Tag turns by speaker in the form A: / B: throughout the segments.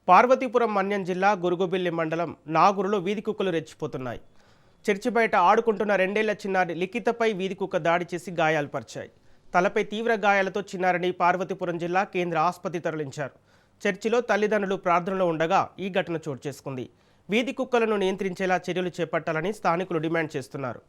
A: పార్వతీపురం మన్యం జిల్లా గురుగుబిల్లి మండలం నాగురులో వీధి కుక్కలు రెచ్చిపోతున్నాయి. చర్చి బయట ఆడుకుంటున్న 2 ఏళ్ల చిన్నారి లిఖితపై వీధి కుక్క దాడి చేసి గాయాలు పరిచాయి. తలపై తీవ్ర గాయాలతో చిన్నారిని పార్వతీపురం జిల్లా కేంద్ర ఆసుపత్రి తరలించారు. చర్చిలో తల్లిదండ్రులు ప్రార్థనలో ఉండగా ఈ ఘటన చోటు చేసుకుంది. వీధి కుక్కలను నియంత్రించేలా చర్యలు చేపట్టాలని స్థానికులు డిమాండ్ చేస్తున్నారు.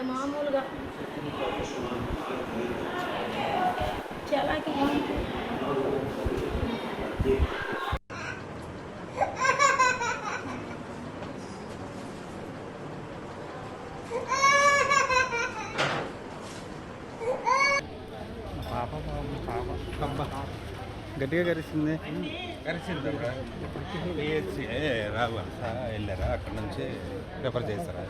B: మామూలుగా చలాకి
C: గట్టిగా కరిసింది
D: రావాలి సార్ వెళ్ళారా అక్కడ నుంచి రెఫర్ చేస్తారా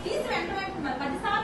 E: తీసుకు వెంట మరి 10 సార్లు